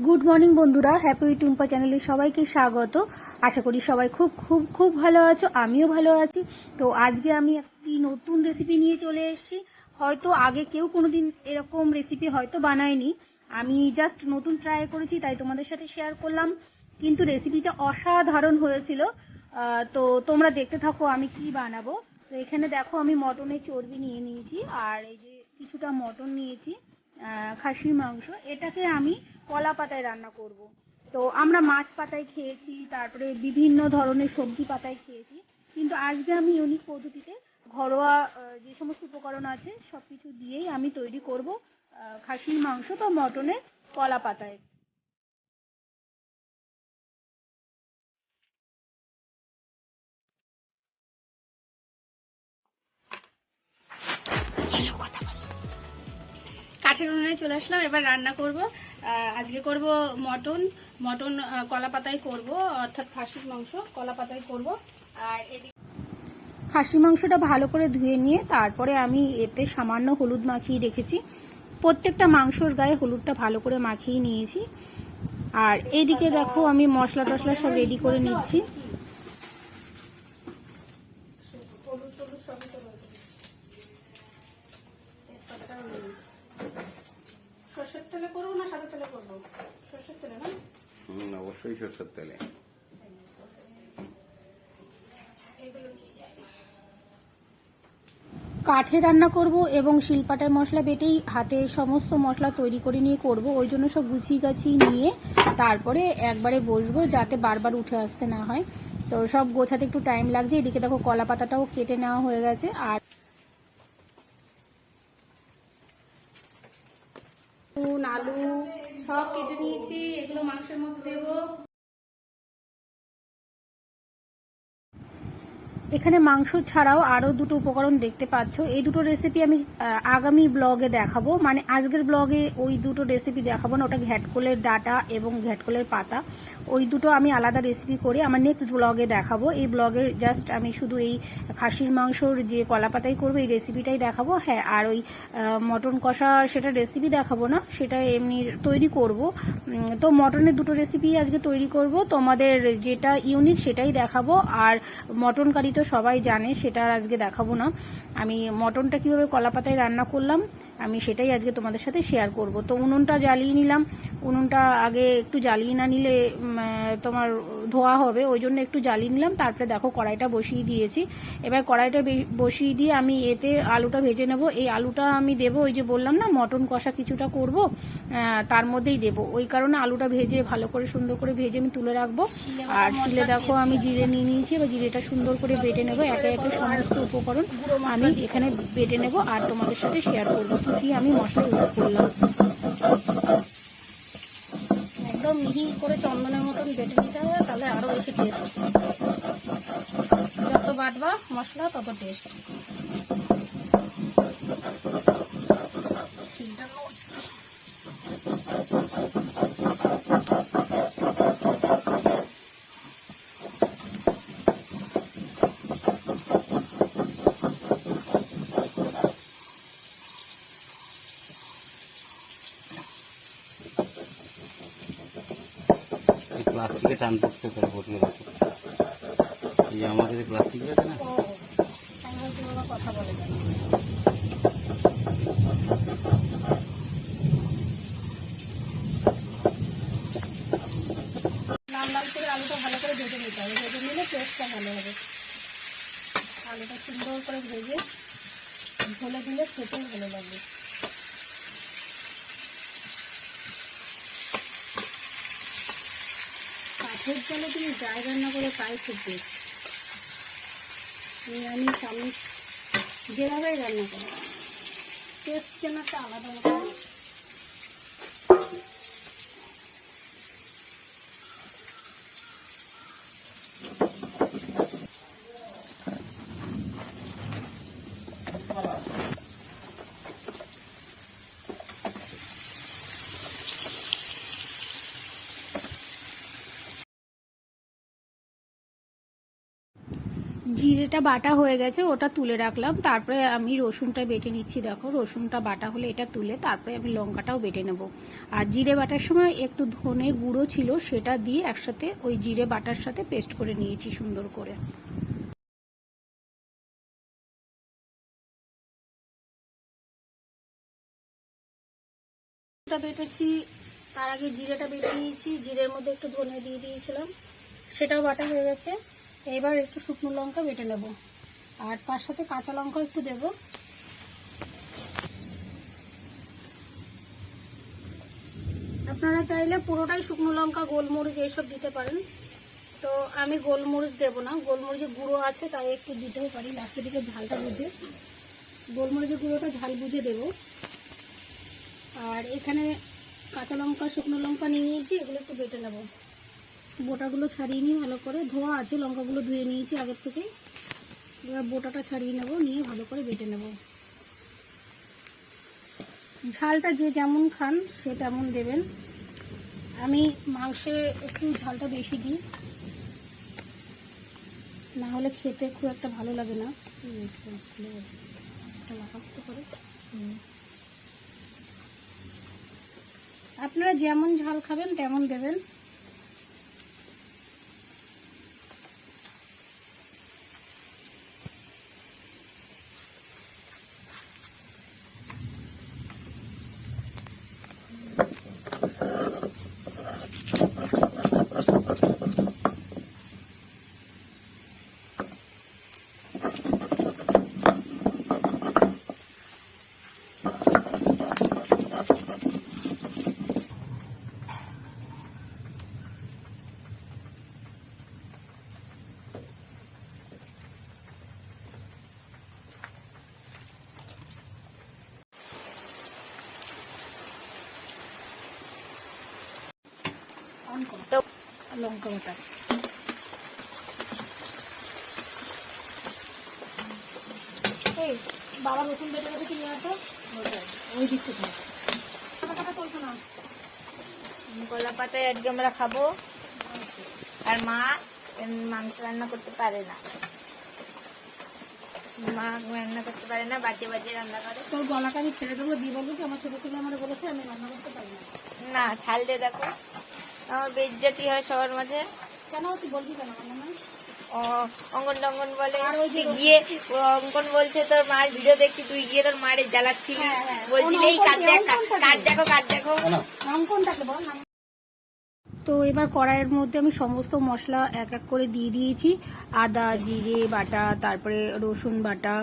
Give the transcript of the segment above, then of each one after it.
Good morning বন্ধুরা, happy Tumpa চ্যানেলে সবাইকে স্বাগত। আশা করি সবাই খুব খুব খুব ভালো আছো, আমিও ভালো আছি। তো আজকে আমি একটি নতুন রেসিপি নিয়ে চলে এসেছি। হয়তো আগে কেউ কোনোদিন এরকম রেসিপি হয়তো বানায়নি, আমি জাস্ট নতুন ট্রাই করেছি, তাই তোমাদের সাথে শেয়ার করলাম। কিন্তু রেসিপিটা অসাধারণ হয়েছিল। তো তোমরা দেখতে থাকো আমি কি বানাবো। তো এখানে দেখো আমি মটনের চর্বি নিয়ে নিয়েছি, আর এই যে কিছুটা মটন নিয়েছি, খাসির মাংস। এটাকে আমি কলা পাতায় রান্না করব। তো আমরা মাছ পাতায় খেয়েছি, তারপরে বিভিন্ন ধরনের সবজি পাতায় খেয়েছি, কিন্তু আজকে আমি ইউনিক পদ্ধতিতে ঘরোয়া যে সমস্ত উপকরণ আছে সব কিছু দিয়েই আমি তৈরি করব খাসির মাংস বা মটনের কলা পাতায়। কাঠের উনুনে চলে আসলাম, এবার রান্না করব। আজকে করব মটন মটন কলা পাতায় করব, অর্থাৎ খাসির মাংস কলা পাতায় করব। আর এদিকে খাসির মাংসটা ভালো করে ধুয়ে নিয়ে তারপরে আমি এতে সামান্য হলুদ মাখিয়ে রেখেছি। প্রত্যেকটা মাংসর গায়ে হলুদটা ভালো করে মাখিয়ে নিয়েছি। আর এইদিকে দেখো আমি মশলা টশলা সব রেডি করে নিচ্ছি। সরষের তেলে করবো না সাদা তেলে করবো? সরষের তেলে না? অবশ্যই সরষের তেলে। কাঠে রান্না করব এবং শিলপাটায় মশলা বেটেই হাতে সমস্ত মশলা তৈরি করে নিয়ে করব, ওই জন্য সব গুছিয়ে গাছিয়ে নিয়ে তারপরে একবারে বসবো, যাতে বারবার উঠে আসতে না হয়। তো সব গোছাতে একটু টাইম লাগছে। এদিকে দেখো কলা পাতাটাও কেটে নেওয়া হয়ে গেছে, আর আলু সব কেটে নিয়েছি, এগুলো মাংসের মধ্যে দেবো। এখানে মাংস ছাড়াও আরও দুটো উপকরণ দেখতে পাচ্ছ। এই দুটো রেসিপি আমি আগামী ব্লগে দেখাবো, মানে আজকের ব্লগে ওই দুটো রেসিপি দেখাবো না। ওটা ঘ্যাটকলের ডাটা এবং ঘ্যাটকলের পাতা, ওই দুটো আমি আলাদা রেসিপি করে আমার নেক্সট ব্লগে দেখাবো। এই ব্লগে জাস্ট আমি শুধু এই খাসির মাংসর যে কলা পাতাই করবো এই রেসিপিটাই দেখাবো। হ্যাঁ, আর ওই মটন কষা সেটা রেসিপি দেখাবো না, সেটা এমনি তৈরি করব। তো মটনের দুটো রেসিপি আজকে তৈরি করব, তোমাদের যেটা ইউনিক সেটাই দেখাবো। আর মটন কারি তো সবাই জানে, সেটা আর আজকে দেখাবো না। আমি মটনটা কিভাবে কলা পাতায় রান্না করলাম আমি সেটাই আজকে তোমাদের সাথে শেয়ার করব। তো উনুনটা জ্বালিয়ে নিলাম। উনুনটা আগে একটু জ্বালিয়ে না নিলে তোমার ধোয়া হবে, ওই জন্য একটু জ্বালিয়ে নিলাম। তারপরে দেখো কড়াইটা বসিয়ে দিয়েছি। এবার কড়াইটা বসিয়ে দিয়ে আমি এতে আলুটা ভেজে নেব। এই আলুটা আমি দেবো, ওই যে বললাম না মটন কষা কিছুটা করব, তার মধ্যেই দেব। ওই কারণে আলুটা ভেজে ভালো করে সুন্দর করে ভেজে আমি তুলে রাখবো। আর শিলে দেখো আমি জিরে নিয়ে নিয়েছি, এবার জিরেটা সুন্দর করে বেটে নেবো। একে একে সমস্ত উপকরণ আমি এখানে বেটে নেব আর তোমাদের সাথে শেয়ার করবো কি আমি মশলা ইউজ করলাম। একদম মিহি করে চন্দনের মতন বেটে নিতে হবে, তাহলে আরো বেশি টেস্ট। যত বাটবা মশলা তত টেস্ট। প্লাস্টিকে টান পড়তে পারে বটিয়ে রাখো। এই যে আমাদের প্লাস্টিক আছে না, কথা বলে লাল লাল করে আলুটা ভালো করে ভেজে নিতে হবে, ভেজে নিলে টেস্টটা ভালো হবে। আলুটা সুন্দর করে ভেজে ঝোলে দিলে খেতে ভালো লাগবে। কাঠের জলে তুমি যাই রান্না করে তাই খুব টেস্ট। আমি সামনে যেভাবেই রান্না করি টেস্ট যেন একটা আলাদা মতো। জিরেটা বাটা হয়ে গেছে, ওটা তুলে রাখলাম। তারপরে আমি রসুনটা বেটে নিচ্ছি। দেখো রসুনটা বাটা হলে এটা তুলে তারপরে আমি লঙ্কাটাও বেটে নেব। আর জিরে বাটার সময় একটু ধনে গুঁড়ো ছিল, সেটা দিয়ে একসাথে ওই জিরে বাটার সাথে পেস্ট করে নিয়েছি সুন্দর করে। বেটেছি, তার আগে জিরেটা বেটে নিয়েছি, জিরের মধ্যে একটু ধনে দিয়ে দিয়েছিলাম, সেটাও বাটা হয়ে গেছে। এবার একটু শুকনো লঙ্কা বেটে নেব, আর তার সাথে কাঁচা লঙ্কা একটু দেব। আপনারা চাইলে পুরোটাই শুকনো লঙ্কা গোলমরিচ এইসব দিতে পারেন, তো আমি গোলমরিচ দেব না, গোলমরিচের গুঁড়ো আছে তাই একটু দিতেও পারি লাস্টের দিকে ঝালটা বুঝে। গোলমরিচের গুঁড়োটা ঝাল বুঝে দেব। আর এখানে কাঁচা লঙ্কা শুকনো লঙ্কা নিয়ে নিয়েছি, এগুলো একটু বেটে নেব। বোটাগুলো ছাড়িয়ে নিই ভালো করে, ধোয়া আছে, লঙ্কাগুলো ধুয়ে নিয়েছি আগের থেকেই। এবার বোটাটা ছাড়িয়ে নেব, নিয়ে ভালো করে বেটে নেব। ঝালটা যে যেমন খান সে তেমন দেবেন। আমি মাংসে একটু ঝালটা বেশি দিই, না হলে খেতে খুব একটা ভালো লাগে না। আপনারা যেমন ঝাল খাবেন তেমন দেবেন। তো লঙ্কা বাটা এই বাবা রসুন বেটে বেটে কি নিয়ে আসো ওই দিক থেকে চলছো না। কলা পাতায় আজকে আমরা খাবো, আর মা মাংস রান্না করতে পারে না, মা রান্না করতে পারে না, বাজে বাজে রান্না করে। তোর গলাটা আমি ছেড়ে দেবো, দিয়ে বলবো কি আমার ছোট ছেলে আমার বলেছে আমি রান্না করতে পারি না। না ছাড়লে দেখো আমার বেইজ্জতি হয় সবার মাঝে। কেন তুই বলবি কেন আমার না? ও অঙ্গন টঙ্গন বলে, আর ওই যে তুই গিয়ে ও অঙ্কন বলছে তোর মার ভিডিও দেখছি, তুই গিয়ে তোর মায়ের জ্বালাচ্ছিলি, বলছিলি এই কাট দেখো কাট দেখো। অঙ্কনটাকে বল। তো এবার কড়াইয়ের মধ্যে আমি সমস্ত মশলা এক এক করে দিয়ে দিয়েছি। আদা জিরে বাটা, তারপরে রসুন বাটা,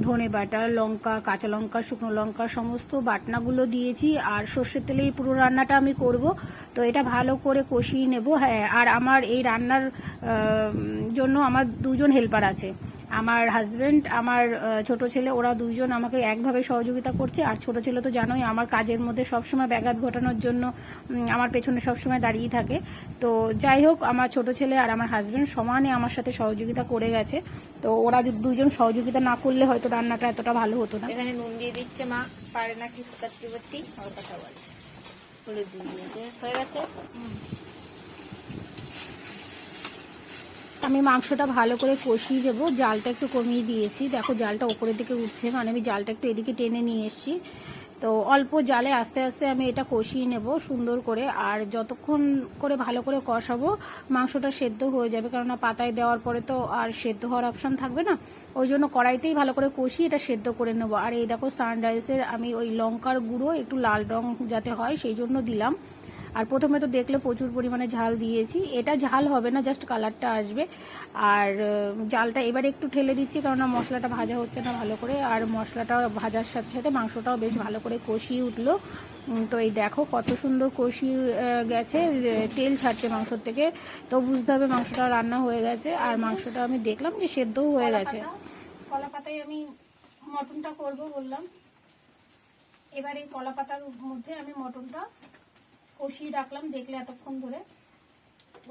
ধনে বাটা, লঙ্কা, কাঁচা লঙ্কা, শুকনো লঙ্কা, সমস্ত বাটনাগুলো দিয়েছি। আর সর্ষের তেলেই পুরো রান্নাটা আমি করব, তো এটা ভালো করে কষিয়ে নেব। হ্যাঁ, আর আমার এই রান্নার জন্য আমার দুজন হেল্পার আছে, আমার হাজবেন্ড, আমার ছোট ছেলে, ওরা দুইজন আমাকে একভাবে সহযোগিতা করছে। আর ছোট ছেলে তো জানোই আমার কাজের মধ্যে সবসময় ব্যাঘাত ঘটানোর জন্য আমার পেছনে সবসময় দাঁড়িয়ে থাকে। তো যাই হোক, আমার ছোট ছেলে আর আমার হাজবেন্ড সমানে আমার সাথে সহযোগিতা করে গেছে। তো ওরা যদি দুইজন সহযোগিতা না করলে হয়তো রান্নাটা এতটা ভালো হতো না। এখানে নুন দিয়ে দিচ্ছে মা, পারে না কিছু করতে করতে ওর কথা বলছে, হলুদ দিয়ে দিয়েছে, হয়ে গেছে। আমি মাংসটা ভালো করে কষিয়ে দেবো, জালটা একটু কমিয়ে দিয়েছি। দেখো জালটা ওপরের দিকে উঠছে, মানে আমি জালটা একটু এদিকে টেনে নিয়ে এসেছি। তো অল্প জালে আস্তে আস্তে আমি এটা কষিয়ে নেব সুন্দর করে। আর যতক্ষণ করে ভালো করে কষাবো মাংসটা সেদ্ধ হয়ে যাবে, কেননা পাতায় দেওয়ার পরে তো আর সেদ্ধ হওয়ার অপশান থাকবে না, ওই জন্য কড়াইতেই ভালো করে কষিয়ে এটা সেদ্ধ করে নেব। আর এই দেখো সানরাইসের আমি ওই লঙ্কার গুঁড়ো একটু লাল রং যাতে হয় সেই জন্য দিলাম। আর প্রথমে তো দেখলে প্রচুর পরিমাণে ঝাল দিয়েছি, এটা ঝাল হবে না, জাস্ট কালারটা আসবে। আর জালটা এবার একটু ঠেলে দিচ্ছি, কেননা মশলাটা ভাজা হচ্ছে না ভালো করে। আর মশলাটা ভাজার সাথে সাথে মাংসটাও বেশ ভালো করে কষিয়ে উঠলো। তো এই দেখো কত সুন্দর কষিয়ে গেছে, তেল ছাড়ছে মাংসর থেকে, তো বুঝতে হবে মাংসটা রান্না হয়ে গেছে। আর মাংসটা আমি দেখলাম যে সেদ্ধও হয়ে গেছে। কলা পাতায় আমি মটনটা করব বললাম, এবার এই কলা পাতার মধ্যে আমি মটনটা কষিয়ে রাখলাম, দেখলে এতক্ষণ ধরে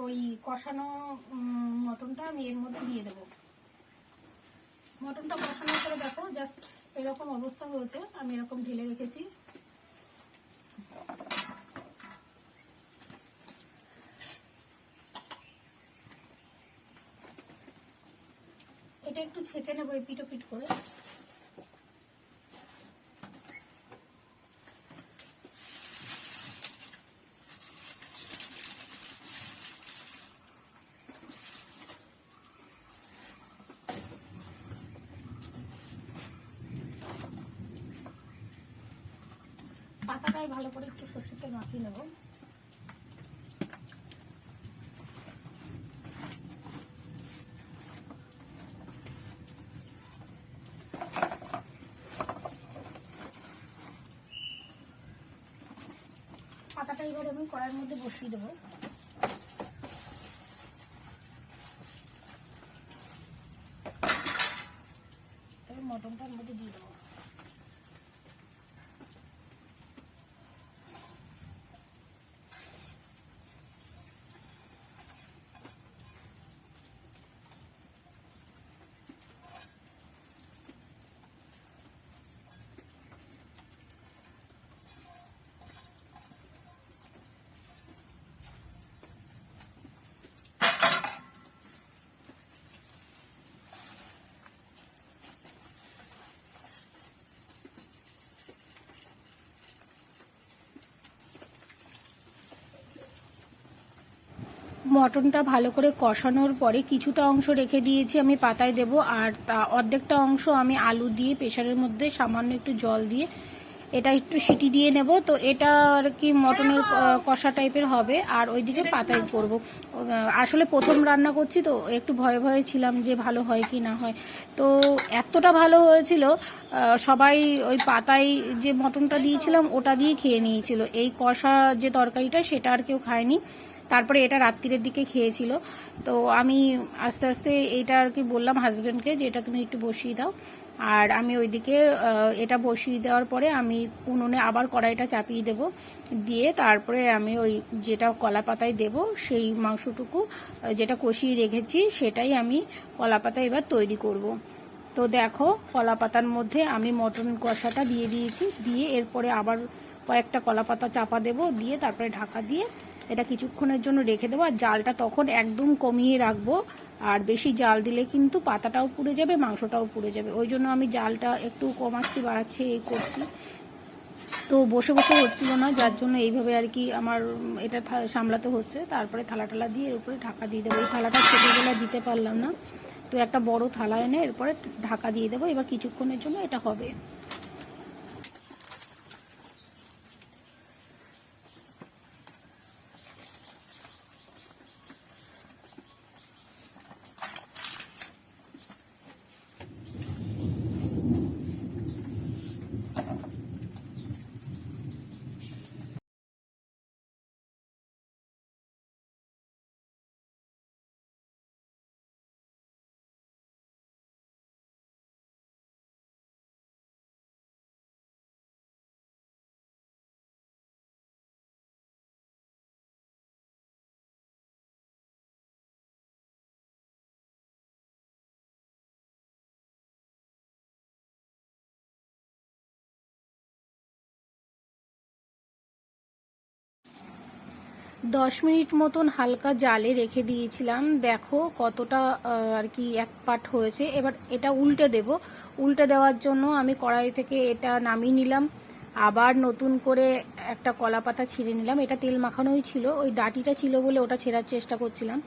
ওই কষানো মটনটা আমি এর মধ্যে দিয়ে দেবো। মটনটা কষানোর পরে দেখো জাস্ট এরকম অবস্থা হয়েছে, আমি এরকম ঢেলে রেখেছি। এটা একটু ছেঁকে নেবো এই পিটো পিট করে। পাতাটাই ভালো করে একটু সরষের তেল মাখিয়ে নেবো। পাতাটা এবার আমি কড়াইয়ের মধ্যে বসিয়ে দেবো। তারপর মটনটার মধ্যে দিয়ে দেবো। মটনটা ভালো করে কষানোর পরে কিছুটা অংশ রেখে দিয়েছি আমি পাতায় দেব, আর অর্ধেকটা অংশ আমি আলু দিয়ে প্রেসারের মধ্যে সামান্য একটু জল দিয়ে এটা একটু সিটি দিয়ে নেব। তো এটা আর কি মটনের কষা টাইপের হবে, আর ওইদিকে পাতায় করব। আসলে প্রথম রান্না করছি তো একটু ভয়ে ভয়ে ছিলাম যে ভালো হয় কি না হয়। তো এতটা ভালো হয়েছিল, সবাই ওই পাতায় যে মটনটা দিয়েছিলাম ওটা দিয়ে খেয়ে নিয়েছিল। এই কষা যে তরকারিটা সেটা আর কেউ খায়নি। তারপরে এটা রাত্রিরের দিকে খেয়েছিল। তো আমি আস্তে আস্তে এটা আর কি বললাম হাজবেন্ডকে যে এটা তুমি একটু বসিয়ে দাও, আর আমি ওইদিকে এটা বসিয়ে দেওয়ার পরে আমি উনুনে আবার কড়াইটা চাপিয়ে দেব, দিয়ে তারপরে আমি ওই যেটা কলা পাতায় দেব সেই মাংসটুকু যেটা কষিয়ে রেখেছি সেটাই আমি কলা পাতায় এবার তৈরি করব। তো দেখো কলা পাতার মধ্যে আমি মটন কষাটা দিয়ে দিয়েছি, দিয়ে এরপরে আবার কয়েকটা কলা পাতা চাপা দেব, দিয়ে তারপরে ঢাকা দিয়ে এটা কিছুক্ষণের জন্য রেখে দেবো। আর জালটা তখন একদম কমিয়ে রাখবো, আর বেশি জাল দিলে কিন্তু পাতাটাও পুড়ে যাবে, মাংসটাও পুড়ে যাবে। ওই জন্য আমি জালটা একটু কমাচ্ছি বাড়াচ্ছি এই করছি। তো বসে বসে হচ্ছিল না, যার জন্য এইভাবে আর কি আমার এটা সামলাতে হচ্ছে। তারপরে থালা টালা দিয়ে এর উপরে ঢাকা দিয়ে দেবো। এই থালাটা ছোটোবেলা দিতে পারলাম না, তো একটা বড় থালা এনে এরপরে ঢাকা দিয়ে দেবো। এবার কিছুক্ষণের জন্য এটা হবে। 10 মিনিট মতন হালকা জালে রেখে দিয়েছিলাম। দেখো কতটা আর কি এক পাট হয়েছে। এবার এটা উল্টে দেব। উল্টে দেওয়ার জন্য আমি কড়াই থেকে এটা নামিয়ে নিলাম, আবার নতুন করে একটা কলা পাতা ছিঁড়ে নিলাম। এটা তেল মাখানোই ছিল, ওই ডাটিটা ছিল বলে ওটা ছেঁড়ার চেষ্টা করছিলাম।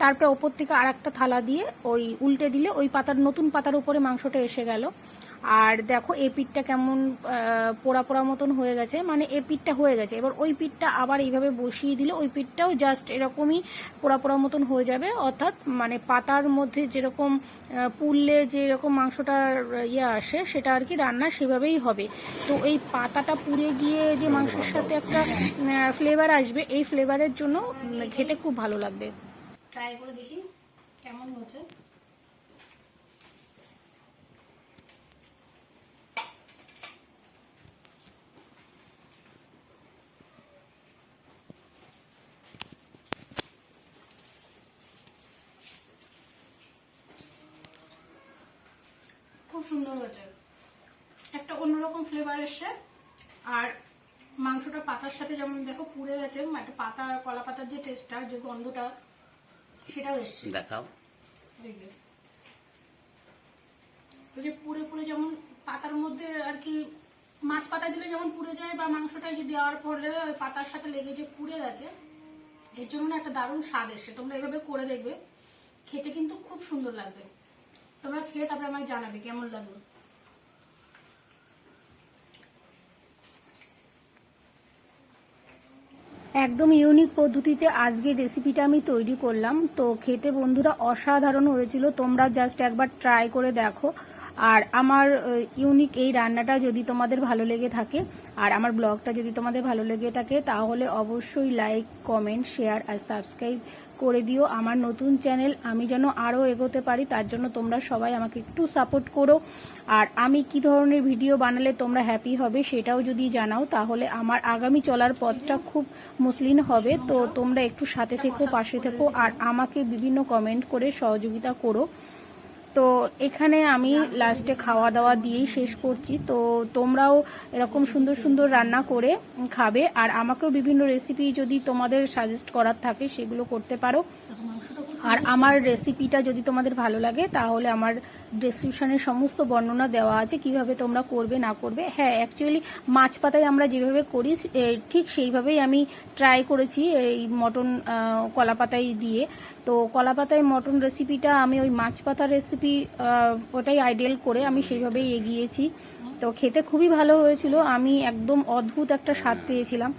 তারপরে ওপর থেকে আর একটা থালা দিয়ে ওই উল্টে দিলে ওই পাতার নতুন পাতার উপরে মাংসটা এসে গেল। আর দেখো এই পিঠটা কেমন পোড়া পোড়া মতন হয়ে গেছে, মানে এই পিঠটা হয়ে গেছে। এবার ওই পিঠটা আবার এইভাবে বসিয়ে দিলে ওই পিঠটাও জাস্ট এরকমই পোড়া পোড়া মতন হয়ে যাবে, অর্থাৎ মানে পাতার মধ্যে যেরকম পুড়লে যেরকম মাংসটার ইয়ে আসে সেটা আর কি রান্না সেভাবেই হবে। তো এই পাতাটা পুড়ে গিয়ে যে মাংসের সাথে একটা ফ্লেভার আসবে, এই ফ্লেভারের জন্য খেতে খুব ভালো লাগবে। ট্রাই করে দেখি কেমন হচ্ছে। খুব সুন্দর হয়েছে, একটা অন্যরকম ফ্লেভার এসছে। আর মাংসটা পাতার সাথে যেমন দেখো পুড়ে গেছে, একটা পাতা কলা পাতার যে টেস্টটা যে গন্ধটা সেটাও এসছে। দেখাও। এই যে ওই যে পুড়ে পুড়ে যেমন পাতার মধ্যে আর কি মাছ পাতা দিলে যেমন পুড়ে যায়, বা মাংসটা যে দেওয়ার পরে ওই পাতার সাথে লেগে যে পুড়ে গেছে, এর জন্য একটা দারুণ স্বাদ এসছে। তোমরা এভাবে করে দেখবে, খেতে কিন্তু খুব সুন্দর লাগবে। তোমরা খেয়ে তারপরে আমায় জানাবে কেমন লাগলো। একদম ইউনিক পদ্ধতিতে আজকে রেসিপিটা আমি তৈরি করলাম। তো খেতে বন্ধুরা অসাধারণ হয়েছিল, তোমরা জাস্ট একবার ট্রাই করে দেখো। আর আমার ইউনিক এই রান্নাটা যদি তোমাদের ভালো লেগে থাকে, আর আমার ব্লগটা যদি তোমাদের ভালো লেগে থাকে, তাহলে অবশ্যই লাইক, কমেন্ট, শেয়ার আর সাবস্ক্রাইব করে দিও আমার নতুন চ্যানেল। আমি যেন আরও এগোতে পারি, তার জন্য তোমরা সবাই আমাকে একটু সাপোর্ট করো। আর আমি কি ধরনের ভিডিও বানালে তোমরা হ্যাপি হবে সেটাও যদি জানাও, তাহলে আমার আগামী চলার পথটা খুব মসৃণ হবে। তো তোমরা একটু সাথে থেকো, পাশে থেকো, আর আমাকে বিভিন্ন কমেন্ট করে সহযোগিতা করো। তো এখানে আমি লাস্টে খাওয়া দাওয়া দিয়েই শেষ করছি। তো তোমরাও এরকম সুন্দর সুন্দর রান্না করে খাবে, আর আমাকেও বিভিন্ন রেসিপি যদি তোমাদের সাজেস্ট করার থাকে সেগুলো করতে পারো। আর আমার রেসিপিটা যদি তোমাদের ভালো লাগে, তাহলে আমার ডেসক্রিপশনে সমস্ত বর্ণনা দেওয়া আছে কিভাবে তোমরা করবে না করবে। হ্যাঁ, অ্যাকচুয়ালি মাছ পাতায় আমরা যেভাবে করি ঠিক সেইভাবেই আমি ট্রাই করেছি এই মটন কলা পাতায় দিয়ে। তো কলা পাতায় মটন রেসিপিটা আমি ওই মাছ পাতার রেসিপি ওটাই আইডিয়াল করে আমি সেইভাবেই এগিয়েছি। তো খেতে খুবই ভালো হয়েছিল, আমি একদম অদ্ভুত একটা স্বাদ পেয়েছিলাম।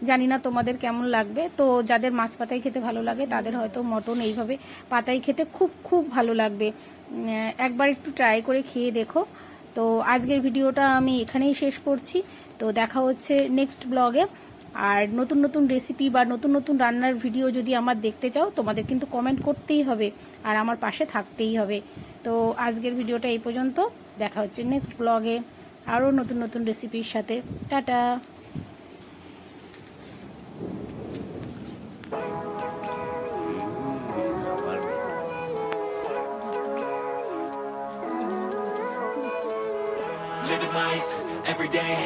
জানি না তোমাদের কেমন লাগবে। তো যাদের মাছ পাতায় খেতে ভালো লাগে তাদের হয়তো মটন এইভাবে পাতায় খেতে খুব খুব ভালো লাগবে। একবার একটু ট্রাই করে খেয়ে দেখো। তো আজকের ভিডিওটা আমি এখানেই শেষ করছি। তো দেখা হচ্ছে নেক্সট ব্লগে। আর নতুন নতুন রেসিপি বা নতুন নতুন রান্নার ভিডিও যদি আমার দেখতে চাও, তোমাদের কিন্তু কমেন্ট করতেই হবে আর আমার পাশে থাকতেই হবে। তো আজকের ভিডিওটা এই পর্যন্ত, দেখা হচ্ছে নেক্সট ব্লগে আরও নতুন নতুন রেসিপির সাথে। Tata. Living life every day